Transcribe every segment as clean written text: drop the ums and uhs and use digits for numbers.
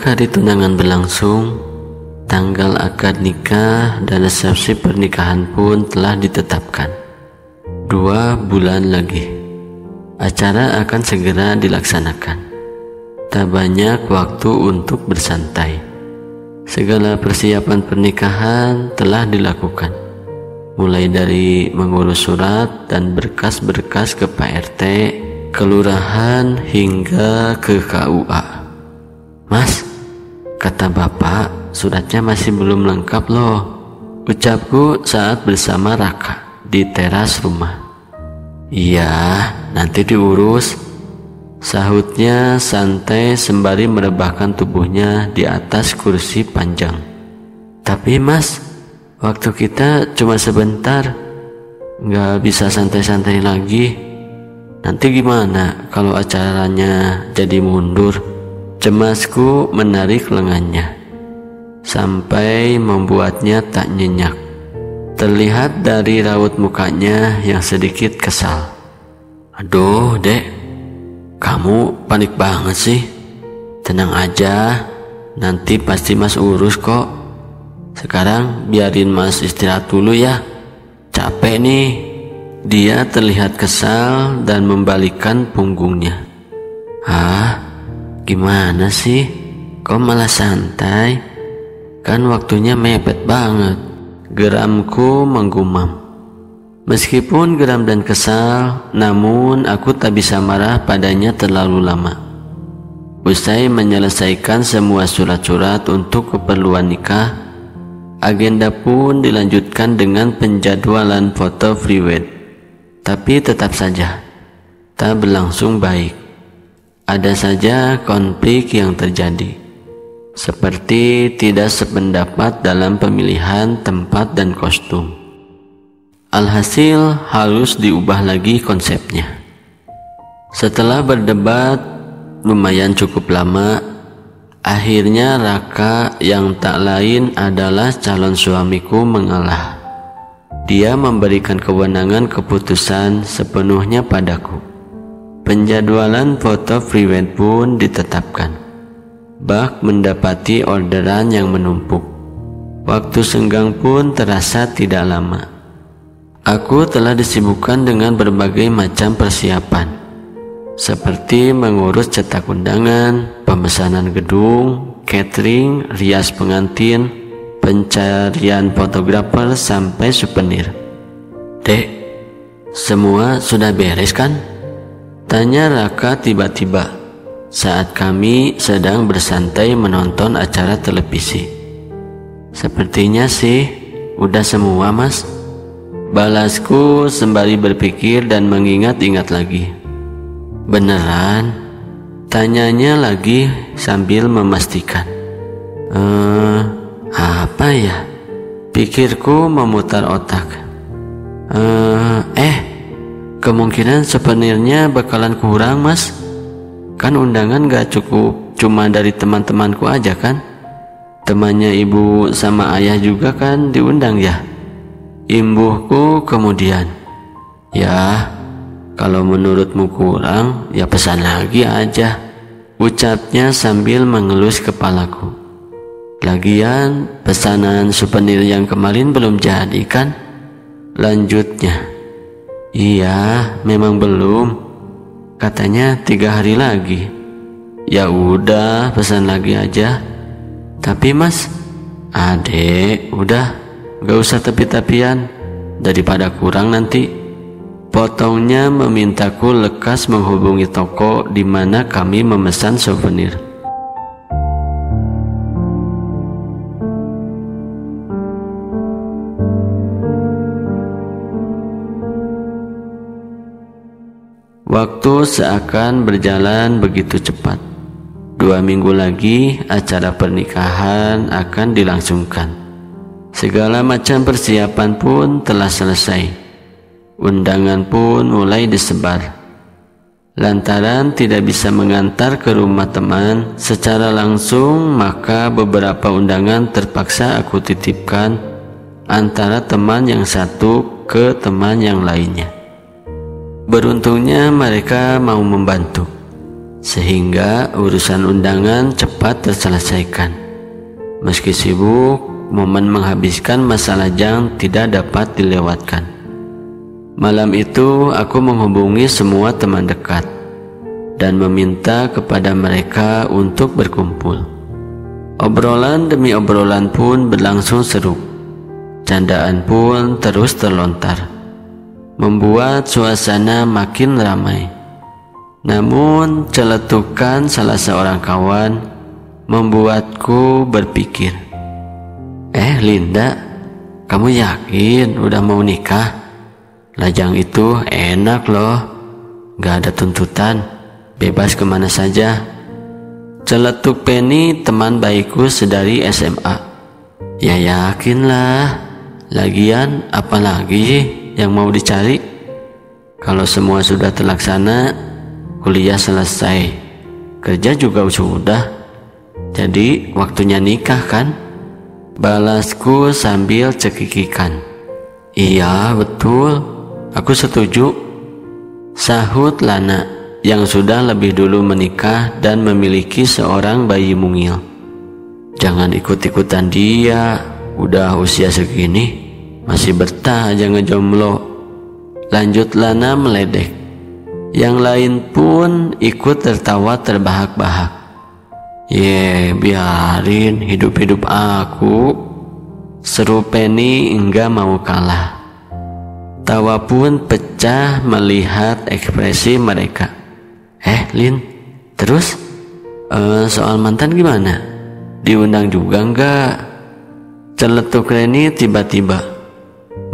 hari tunangan berlangsung, tanggal akad nikah dan resepsi pernikahan pun telah ditetapkan. 2 bulan lagi, acara akan segera dilaksanakan. Tak banyak waktu untuk bersantai. Segala persiapan pernikahan telah dilakukan, mulai dari mengurus surat dan berkas-berkas ke Pak RT, kelurahan hingga ke KUA. "Mas," kata bapak, "suratnya masih belum lengkap loh," ucapku saat bersama Raka di teras rumah. "Iya, nanti diurus," sahutnya santai sembari merebahkan tubuhnya di atas kursi panjang. "Tapi mas, waktu kita cuma sebentar, nggak bisa santai-santai lagi. Nanti gimana kalau acaranya jadi mundur?" Cemasku menarik lengannya sampai membuatnya tak nyenyak. Terlihat dari raut mukanya yang sedikit kesal. "Aduh dek, kamu panik banget sih. Tenang aja, nanti pasti mas urus kok. Sekarang biarin mas istirahat dulu ya, capek nih." Dia terlihat kesal dan membalikkan punggungnya. Gimana sih? Kok malah santai? Kan waktunya mepet banget. Geramku menggumam. Meskipun geram dan kesal, namun aku tak bisa marah padanya terlalu lama. Usai menyelesaikan semua surat-surat untuk keperluan nikah, agenda pun dilanjutkan dengan penjadwalan foto pre-wed. Tapi tetap saja, tak berlangsung baik. Ada saja konflik yang terjadi, seperti tidak sependapat dalam pemilihan tempat dan kostum. Alhasil harus diubah lagi konsepnya. Setelah berdebat lumayan cukup lama, akhirnya Raka yang tak lain adalah calon suamiku mengalah. Dia memberikan kewenangan keputusan sepenuhnya padaku. Penjadwalan foto pre-wed pun ditetapkan. Bak mendapati orderan yang menumpuk. Waktu senggang pun terasa tidak lama. Aku telah disibukkan dengan berbagai macam persiapan, seperti mengurus cetak undangan, pemesanan gedung, catering, rias pengantin, pencarian fotografer sampai souvenir. "Dek, semua sudah beres kan?" tanya Raka tiba-tiba saat kami sedang bersantai menonton acara televisi. "Sepertinya sih udah semua mas," balasku sembari berpikir dan mengingat-ingat lagi. "Beneran?" tanyanya lagi sambil memastikan. Apa ya?" pikirku memutar otak. Kemungkinan souvenirnya bakalan kurang mas. Kan undangan gak cukup cuma dari teman-temanku aja kan. Temannya ibu sama ayah juga kan diundang ya. Imbuhku kemudian. "Ya, kalau menurutmu kurang ya pesan lagi aja," ucapnya sambil mengelus kepalaku. "Lagian pesanan souvenir yang kemarin belum jadi kan?" lanjutnya. "Iya, memang belum. Katanya 3 hari lagi." "Ya udah, pesan lagi aja." "Tapi mas," "Adek, udah, gak usah tapi-tapian, daripada kurang nanti." Potongnya memintaku lekas menghubungi toko di mana kami memesan souvenir. Waktu seakan berjalan begitu cepat. 2 minggu lagi acara pernikahan akan dilangsungkan. Segala macam persiapan pun telah selesai. Undangan pun mulai disebar. Lantaran tidak bisa mengantar ke rumah teman secara langsung, maka beberapa undangan terpaksa aku titipkan antara teman yang satu ke teman yang lainnya. Beruntungnya mereka mau membantu. sehingga urusan undangan cepat terselesaikan. Meski sibuk, momen menghabiskan masa lajang tidak dapat dilewatkan. Malam itu aku menghubungi semua teman dekat dan meminta kepada mereka untuk berkumpul. Obrolan demi obrolan pun berlangsung seru. Candaan pun terus terlontar, membuat suasana makin ramai. Namun celetukan salah seorang kawan membuatku berpikir, Linda, kamu yakin udah mau nikah? Lajang itu enak loh, gak ada tuntutan, bebas kemana saja. Celetuk Penny, teman baikku sedari SMA. Ya yakinlah, lagian apalagi yang mau dicari? Kalau semua sudah terlaksana, kuliah selesai, kerja juga sudah, jadi waktunya nikah kan? Balasku sambil cekikikan. Iya betul, aku setuju, sahut Lana yang sudah lebih dulu menikah dan memiliki seorang bayi mungil. Jangan ikut-ikutan dia, udah usia segini masih betah aja ngejomblo, lanjut Lana meledek. Yang lain pun ikut tertawa terbahak-bahak. Biarin hidup-hidup aku, seru Penny enggak mau kalah. Tawa pun pecah melihat ekspresi mereka. Lin, terus soal mantan gimana? Diundang juga enggak? Celetuk Reni tiba-tiba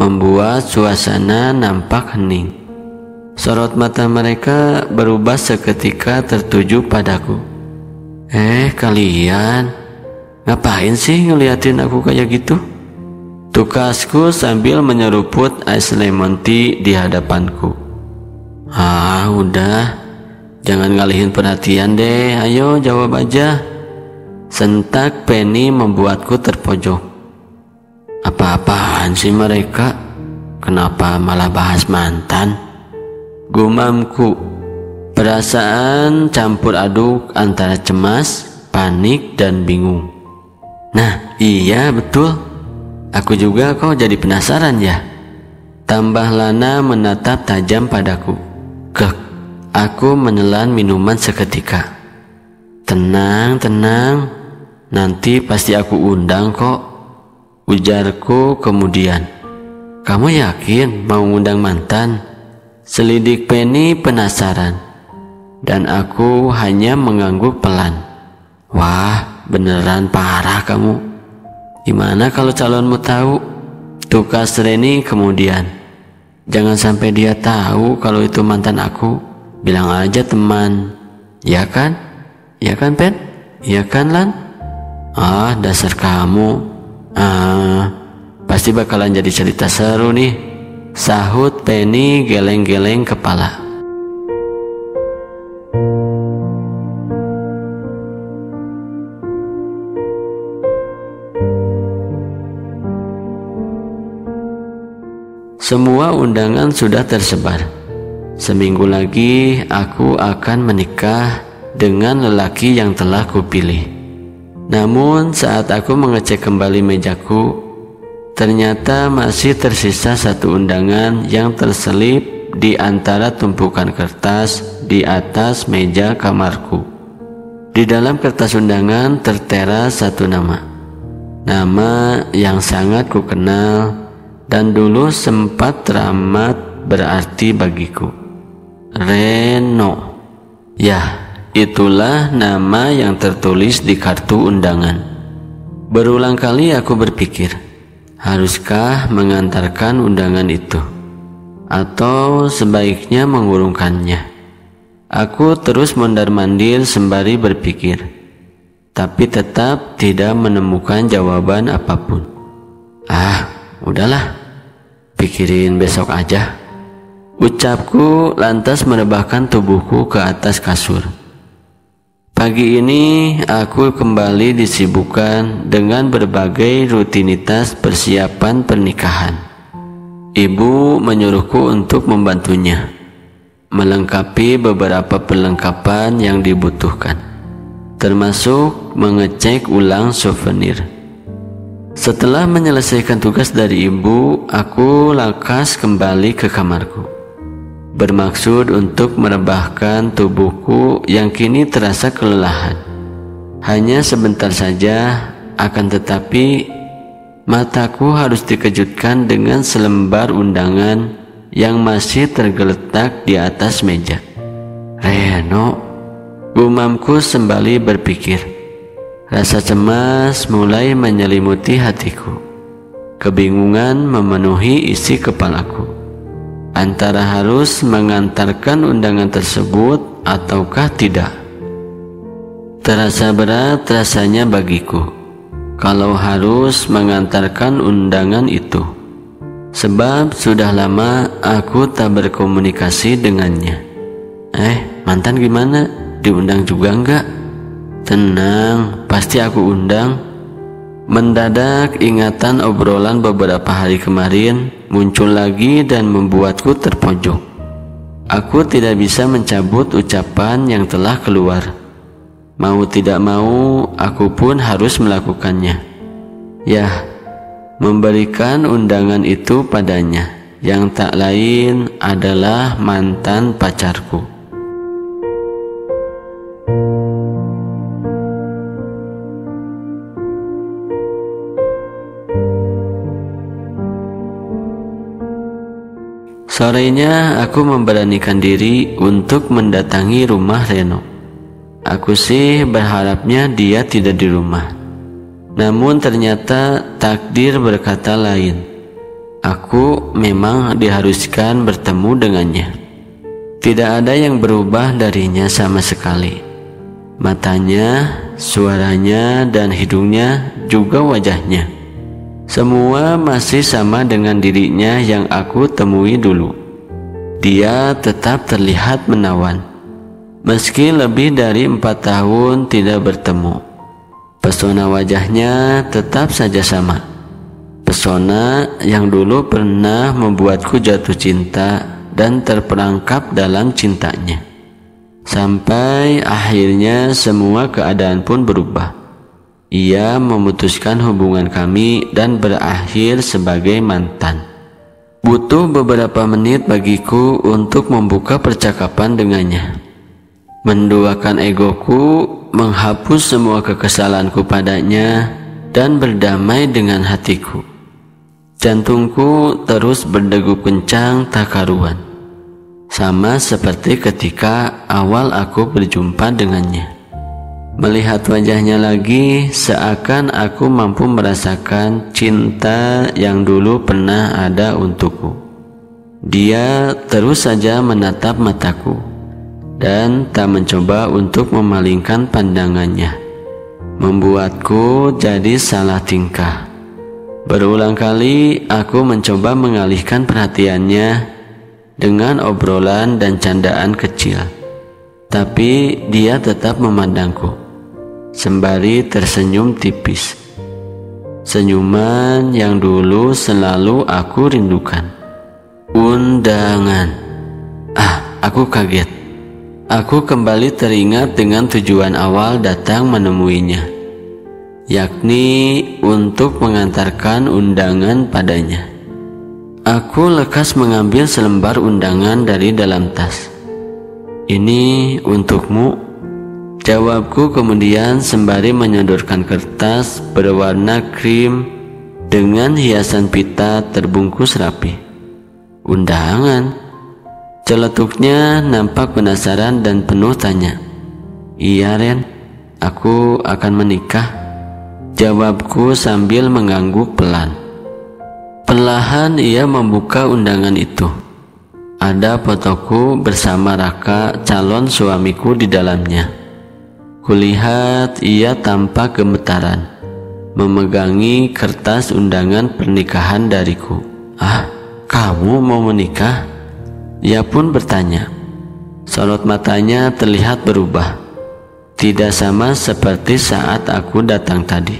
membuat suasana nampak hening. Sorot mata mereka berubah seketika tertuju padaku. Kalian ngapain sih ngeliatin aku kayak gitu? Tukasku sambil menyeruput es lemon tea di hadapanku. Udah, jangan ngalihin perhatian deh, ayo jawab aja. Sentak Penny membuatku terpojok. Apa-apaan sih mereka? Kenapa malah bahas mantan? Gumamku, perasaan campur aduk antara cemas, panik, dan bingung. Nah iya betul, aku juga kok jadi penasaran ya. Tambah Lana menatap tajam padaku. Aku menelan minuman seketika. Tenang, nanti pasti aku undang kok, ujarku kemudian. Kamu yakin mau ngundang mantan? Selidik Penny penasaran, dan aku hanya mengangguk pelan. Wah, beneran parah kamu. Gimana kalau calonmu tahu? Tukas Reni kemudian. Jangan sampai dia tahu kalau itu mantan aku. Bilang aja teman. Ya kan? Ya kan Pen? Ya kan Lan? Dasar kamu. Pasti bakalan jadi cerita seru nih, sahut Penny geleng-geleng kepala. Semua undangan sudah tersebar. Seminggu lagi aku akan menikah dengan lelaki yang telah kupilih. Namun saat aku mengecek kembali mejaku, ternyata masih tersisa satu undangan yang terselip di antara tumpukan kertas di atas meja kamarku. Di dalam kertas undangan tertera satu nama. Nama yang sangat kukenal dan dulu sempat teramat berarti bagiku. Reno. Ya, itulah nama yang tertulis di kartu undangan. Berulang kali aku berpikir, haruskah mengantarkan undangan itu? Atau sebaiknya mengurungkannya? Aku terus mondar-mandir sembari berpikir, tapi tetap tidak menemukan jawaban apapun. Udahlah, pikirin besok aja, ucapku lantas merebahkan tubuhku ke atas kasur. Pagi ini aku kembali disibukkan dengan berbagai rutinitas persiapan pernikahan. Ibu menyuruhku untuk membantunya. melengkapi beberapa perlengkapan yang dibutuhkan, termasuk mengecek ulang souvenir. Setelah menyelesaikan tugas dari ibu, aku lantas kembali ke kamarku, bermaksud untuk merebahkan tubuhku yang kini terasa kelelahan. Hanya sebentar saja, akan tetapi mataku harus dikejutkan dengan selembar undangan yang masih tergeletak di atas meja. Reno, gumamku sembari berpikir. Rasa cemas mulai menyelimuti hatiku. Kebingungan memenuhi isi kepalaku, antara harus mengantarkan undangan tersebut ataukah tidak. Terasa berat rasanya bagiku kalau harus mengantarkan undangan itu, sebab sudah lama aku tak berkomunikasi dengannya. Mantan gimana? Diundang juga enggak? Tenang, pasti aku undang. Mendadak ingatan obrolan beberapa hari kemarin muncul lagi dan membuatku terpojok. Aku tidak bisa mencabut ucapan yang telah keluar. Mau tidak mau, aku pun harus melakukannya. Yah, memberikan undangan itu padanya, yang tak lain adalah mantan pacarku. Sorenya aku memberanikan diri untuk mendatangi rumah Reno. Aku sih berharapnya dia tidak di rumah. Namun ternyata takdir berkata lain. Aku memang diharuskan bertemu dengannya. Tidak ada yang berubah darinya sama sekali. Matanya, suaranya, dan hidungnya, juga wajahnya. Semua masih sama dengan dirinya yang aku temui dulu. Dia tetap terlihat menawan. Meski lebih dari 4 tahun tidak bertemu, pesona wajahnya tetap saja sama. Pesona yang dulu pernah membuatku jatuh cinta dan terperangkap dalam cintanya. Sampai akhirnya semua keadaan pun berubah. Ia memutuskan hubungan kami dan berakhir sebagai mantan. Butuh beberapa menit bagiku untuk membuka percakapan dengannya, menduakan egoku, menghapus semua kekesalanku padanya, dan berdamai dengan hatiku. Jantungku terus berdegup kencang tak karuan, sama seperti ketika awal aku berjumpa dengannya. Melihat wajahnya lagi, seakan aku mampu merasakan cinta yang dulu pernah ada untukku. Dia terus saja menatap mataku dan tak mencoba untuk memalingkan pandangannya, membuatku jadi salah tingkah. Berulang kali aku mencoba mengalihkan perhatiannya dengan obrolan dan candaan kecil, tapi dia tetap memandangku, sembari tersenyum tipis. Senyuman yang dulu selalu aku rindukan. Undangan. Aku kaget. Aku kembali teringat dengan tujuan awal datang menemuinya, yakni untuk mengantarkan undangan padanya. Aku lekas mengambil selembar undangan dari dalam tas. Ini untukmu, jawabku kemudian sembari menyodorkan kertas berwarna krim dengan hiasan pita terbungkus rapi. Undangan? Celetuknya nampak penasaran dan penuh tanya. Iya Ren, aku akan menikah, jawabku sambil mengangguk pelan. Perlahan ia membuka undangan itu. Ada fotoku bersama Raka, calon suamiku, di dalamnya. Kulihat ia tampak gemetaran memegangi kertas undangan pernikahan dariku. Kamu mau menikah? Ia pun bertanya. Sorot matanya terlihat berubah, tidak sama seperti saat aku datang tadi.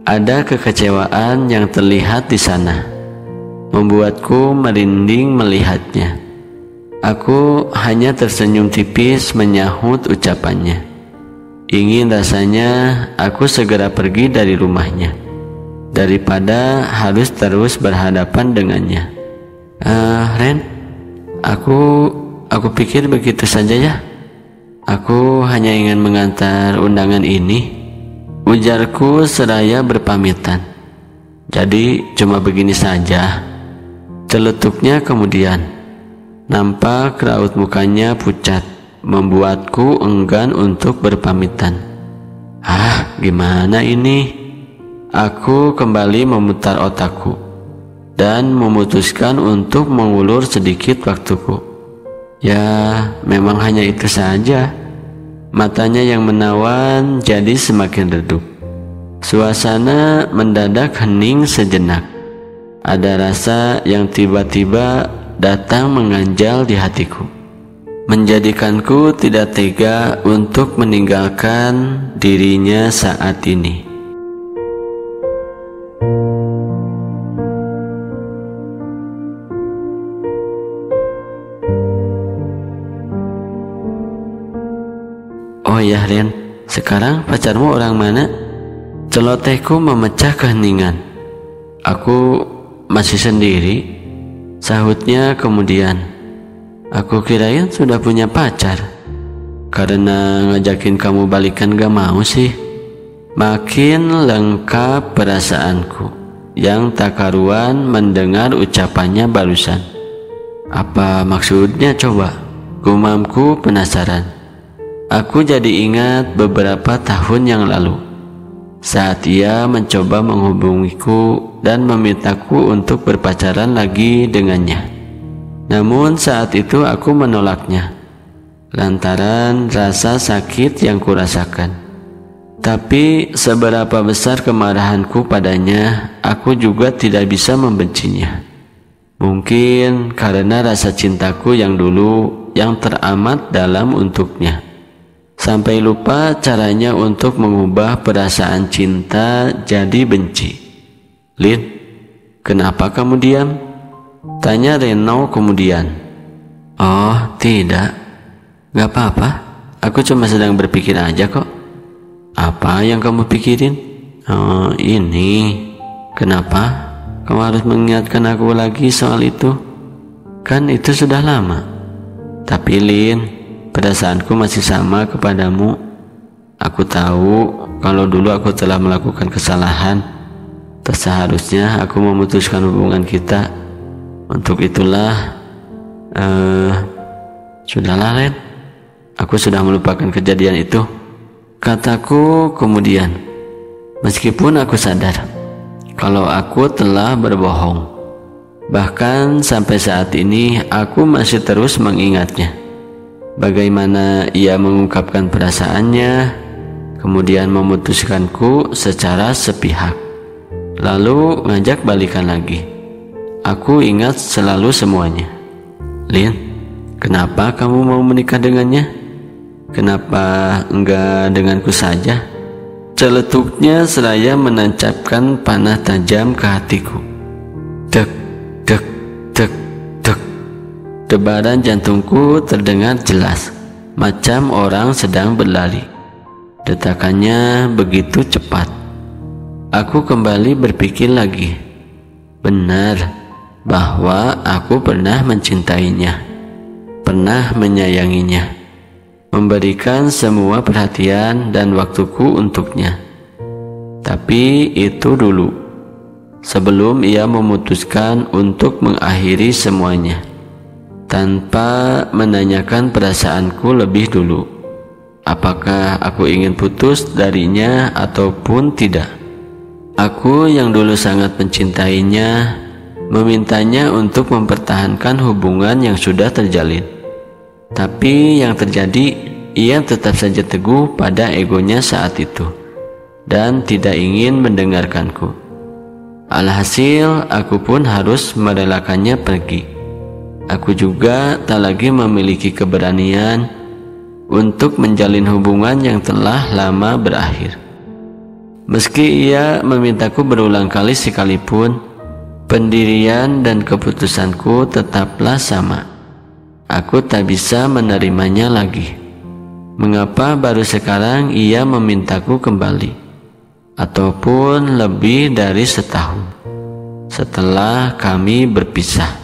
Ada kekecewaan yang terlihat di sana, membuatku merinding melihatnya. Aku hanya tersenyum tipis menyahut ucapannya. Ingin rasanya aku segera pergi dari rumahnya, daripada harus terus berhadapan dengannya. Ren, aku pikir begitu saja ya. Aku hanya ingin mengantar undangan ini, ujarku seraya berpamitan. Jadi cuma begini saja, celetuknya kemudian. Nampak raut mukanya pucat, membuatku enggan untuk berpamitan. Gimana ini? Aku kembali memutar otakku dan memutuskan untuk mengulur sedikit waktuku. Ya, memang hanya itu saja. Matanya yang menawan jadi semakin redup. Suasana mendadak hening sejenak. Ada rasa yang tiba-tiba datang mengganjal di hatiku, menjadikanku tidak tega untuk meninggalkan dirinya saat ini. Oh ya Ren, sekarang pacarmu orang mana? Celotehku memecah keheningan. Aku masih sendiri, sahutnya kemudian. Aku kirain sudah punya pacar. Karena ngajakin kamu balikan gak mau sih. Makin lengkap perasaanku yang tak karuan mendengar ucapannya barusan. Apa maksudnya coba? Gumamku penasaran. Aku jadi ingat beberapa tahun yang lalu, saat ia mencoba menghubungiku dan memintaku untuk berpacaran lagi dengannya. Namun saat itu aku menolaknya, lantaran rasa sakit yang kurasakan. Tapi seberapa besar kemarahanku padanya, aku juga tidak bisa membencinya. Mungkin karena rasa cintaku yang dulu yang teramat dalam untuknya, sampai lupa caranya untuk mengubah perasaan cinta jadi benci. Lin, kenapa kamu diam? Tanya Reno kemudian. Oh tidak, gak apa-apa. Aku cuma sedang berpikir aja kok. Apa yang kamu pikirin? Oh ini, kenapa kamu harus mengingatkan aku lagi soal itu? Kan itu sudah lama. Tapi Lin, perasaanku masih sama kepadamu. Aku tahu kalau dulu aku telah melakukan kesalahan. Tak seharusnya aku memutuskan hubungan kita. Untuk itulah, sudahlah Ren, aku sudah melupakan kejadian itu, kataku kemudian. Meskipun aku sadar kalau aku telah berbohong, bahkan sampai saat ini aku masih terus mengingatnya. Bagaimana ia mengungkapkan perasaannya, kemudian memutuskanku secara sepihak, lalu ngajak balikan lagi. Aku ingat selalu semuanya. Lin, kenapa kamu mau menikah dengannya? Kenapa enggak denganku saja? Celetuknya seraya menancapkan panah tajam ke hatiku. Dek, dek, dek, dek. Debaran jantungku terdengar jelas, macam orang sedang berlari. Detakannya begitu cepat. Aku kembali berpikir lagi. Benar bahwa aku pernah mencintainya, pernah menyayanginya, memberikan semua perhatian dan waktuku untuknya. Tapi itu dulu, sebelum ia memutuskan untuk mengakhiri semuanya, tanpa menanyakan perasaanku lebih dulu. Apakah aku ingin putus darinya ataupun tidak? Aku yang dulu sangat mencintainya, memintanya untuk mempertahankan hubungan yang sudah terjalin. Tapi yang terjadi, ia tetap saja teguh pada egonya saat itu dan tidak ingin mendengarkanku. Alhasil, aku pun harus merelakannya pergi. Aku juga tak lagi memiliki keberanian untuk menjalin hubungan yang telah lama berakhir. Meski ia memintaku berulang kali sekalipun, pendirian dan keputusanku tetaplah sama. aku tak bisa menerimanya lagi. Mengapa baru sekarang ia memintaku kembali, ataupun lebih dari setahun setelah kami berpisah?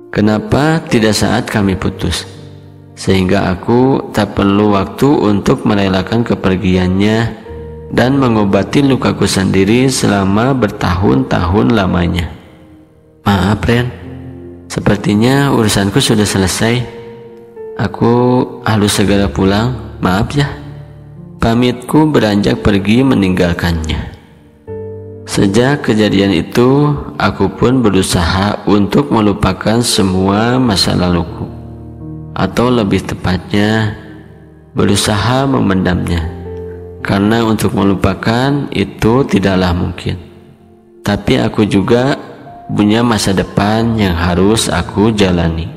Kenapa tidak saat kami putus, sehingga aku tak perlu waktu untuk merelakan kepergiannya dan mengobati lukaku sendiri selama bertahun-tahun lamanya? Maaf Ren, sepertinya urusanku sudah selesai. Aku harus segera pulang, maaf ya. Pamitku beranjak pergi meninggalkannya. Sejak kejadian itu, aku pun berusaha untuk melupakan semua masa laluku, atau lebih tepatnya berusaha memendamnya, karena untuk melupakan itu tidaklah mungkin. Tapi aku juga punya masa depan yang harus aku jalani.